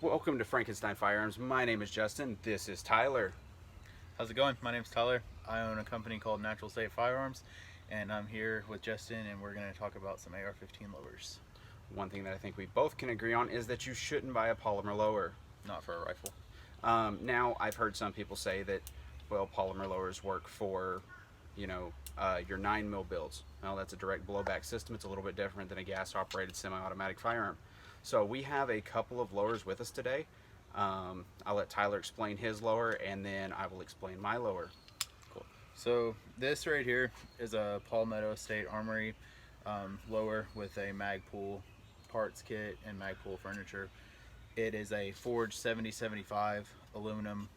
Welcome to Frankenstein Firearms. My name is Justin. This is Tyler. How's it going? My name's Tyler. I own a company called Natural State Firearms, and I'm here with Justin, and we're going to talk about some AR-15 lowers. One thing that I think we both can agree on is that you shouldn't buy a polymer lower. Not for a rifle. Now, I've heard some people say that, well, polymer lowers work for, your 9mm builds. Well, that's a direct blowback system. It's a little bit different than a gas-operated semi-automatic firearm. So we have a couple of lowers with us today. I'll let Tyler explain his lower, and then I will explain my lower. Cool. So this right here is a Palmetto State Armory lower with a Magpul parts kit and Magpul furniture. It is a forged 7075 aluminum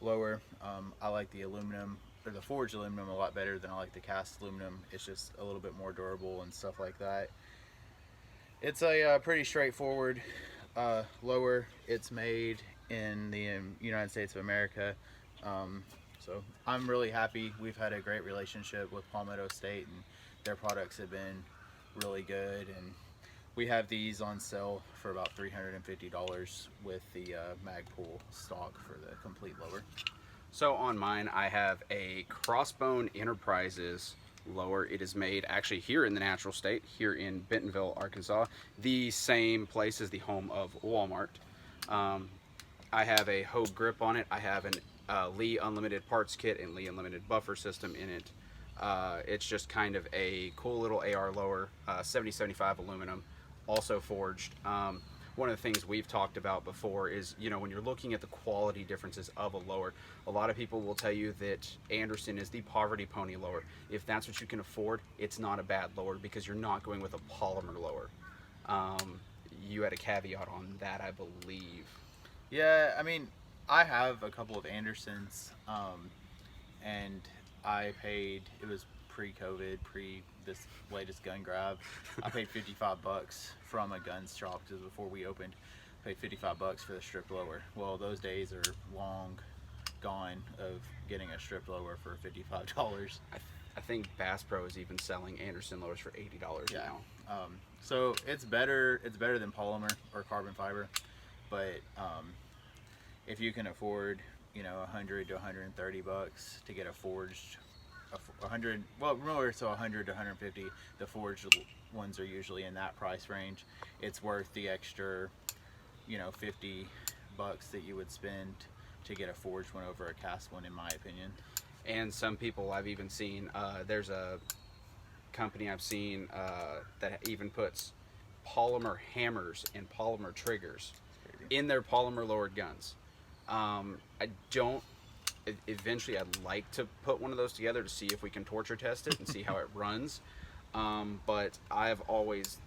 lower. I like the aluminum, or the forged aluminum, a lot better than I like the cast aluminum. It's just a little bit more durable and stuff like that. It's a pretty straightforward lower. It's made in the United States of America. So I'm really happy. We've had a great relationship with Palmetto State, and their products have been really good. And we have these on sale for about $350 with the Magpul stock for the complete lower. So on mine, I have a Crossbone Enterprises lower. It is made actually here in the Natural State, here in Bentonville, Arkansas, the same place as the home of Walmart. I have a Hogue grip on it. I have an Lee Unlimited parts kit and Lee Unlimited buffer system in it. It's just kind of a cool little AR lower, 7075 aluminum, also forged. One of the things we've talked about before is, when you're looking at the quality differences of a lower, a lot of people will tell you that Anderson is the poverty pony lower. If that's what you can afford, it's not a bad lower because you're not going with a polymer lower. You had a caveat on that, I believe. Yeah, I mean, I have a couple of Andersons, and I paid, it was pre-COVID, this latest gun grab, I paid $55 from a gun shop, because before we opened, I paid $55 for the strip lower. Well, those days are long gone of getting a strip lower for $55. I think Bass Pro is even selling Anderson lowers for $80 now. So it's better than polymer or carbon fiber, but if you can afford, $100 to $130 to get a forged, 100, well, more so 100 to 150. The forged ones are usually in that price range. It's worth the extra, $50 that you would spend to get a forged one over a cast one, in my opinion. And some people I've even seen, there's a company I've seen that even puts polymer hammers and polymer triggers in their polymer lowered guns. Eventually I'd like to put one of those together to see if we can torture test it and see how it runs. But I've always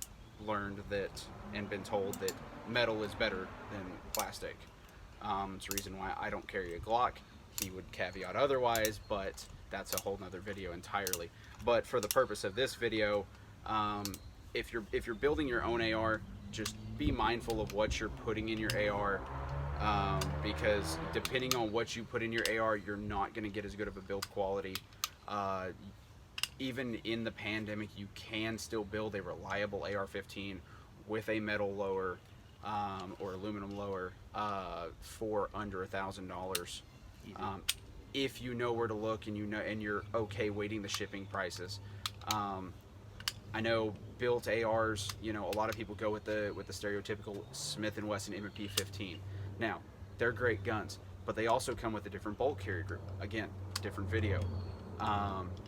learned that and been told that metal is better than plastic. It's the reason why I don't carry a Glock. He would caveat otherwise, but that's a whole nother video entirely. But for the purpose of this video, if you're building your own AR, just be mindful of what you're putting in your AR. Because depending on what you put in your AR, you're not going to get as good of a build quality. Even in the pandemic, you can still build a reliable AR-15 with a metal lower or aluminum lower for under $1,000. If you know where to look and you're okay waiting the shipping prices. I know built ARs, a lot of people go with the stereotypical Smith & Wesson M&P 15. Now, they're great guns, but they also come with a different bolt carrier group. Again, different video.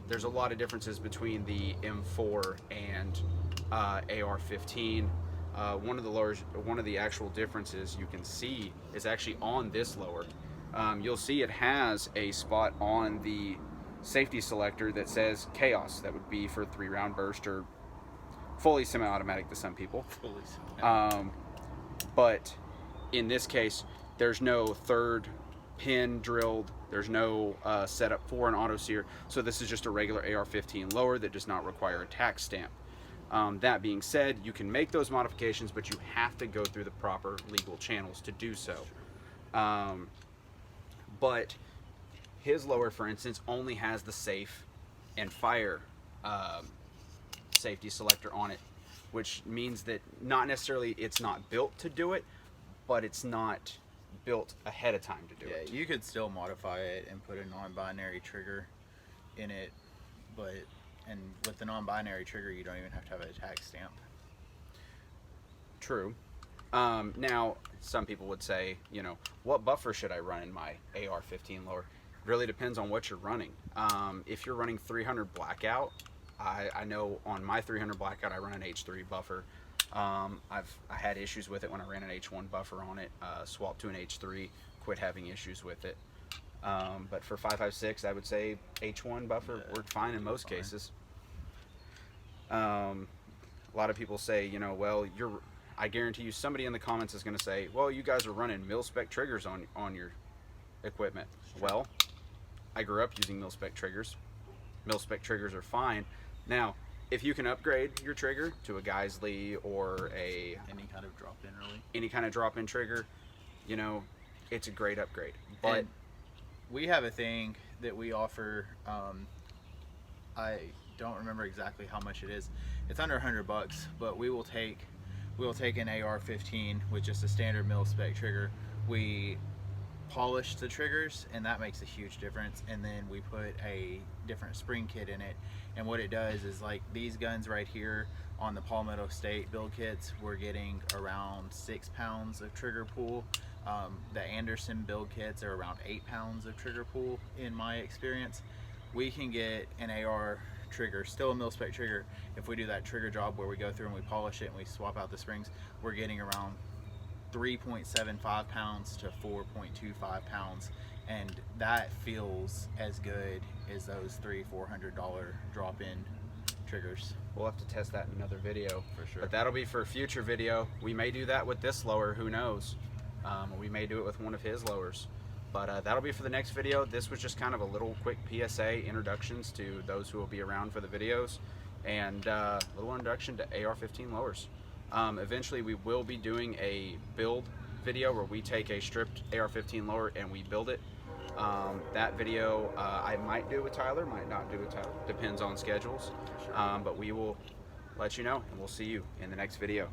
There's a lot of differences between the M4 and AR-15. One of the actual differences you can see is actually on this lower. You'll see it has a spot on the safety selector that says Chaos. That would be for 3-round burst or fully semi-automatic to some people. But in this case, there's no third pin drilled. There's no setup for an auto sear. So this is just a regular AR-15 lower that does not require a tax stamp. That being said, you can make those modifications, but you have to go through the proper legal channels to do so. But his lower, for instance, only has the safe and fire safety selector on it, which means that not necessarily it's not built to do it, but it's not built ahead of time to do Yeah, it. you could still modify it and put a non-binary trigger in it, and with the non-binary trigger, you don't even have to have a tax stamp. True. Now, some people would say, what buffer should I run in my AR-15 lower? Really depends on what you're running. If you're running 300 blackout, I know on my 300 blackout I run an H3 buffer. I had issues with it when I ran an H1 buffer on it. Swapped to an H3, quit having issues with it. But for 5.56, I would say H1 buffer worked fine in most cases. A lot of people say, well, I guarantee you somebody in the comments is going to say, well, you guys are running mil-spec triggers on your equipment. Sure. Well, I grew up using mil-spec triggers. Mil-spec triggers are fine. Now, if you can upgrade your trigger to a Geisley or any kind of drop-in, really, any kind of drop-in trigger, it's a great upgrade. But and we have a thing that we offer. I don't remember exactly how much it is. It's under $100, but we will take an AR-15 with just a standard mil-spec trigger. We polish the triggers, and that makes a huge difference, and then we put a different spring kit in it, and what it does is, like these guns right here on the Palmetto State build kits, we're getting around 6 pounds of trigger pull. The Anderson build kits are around 8 pounds of trigger pull in my experience. We can get an AR trigger, still a mil-spec trigger, if we do that trigger job where we go through and we polish it and we swap out the springs, we're getting around 3.75 pounds to 4.25 pounds, and that feels as good as those $300-400 drop-in triggers. We'll have to test that in another video. For sure. But that'll be for a future video. We may do that with this lower, who knows. We may do it with one of his lowers. But that'll be for the next video. This was just kind of a little quick PSA introductions to those who will be around for the videos, and a little introduction to AR-15 lowers. Eventually we will be doing a build video where we take a stripped AR-15 lower and we build it. That video I might do with Tyler, might not do with Tyler, depends on schedules. But we will let you know, and we'll see you in the next video.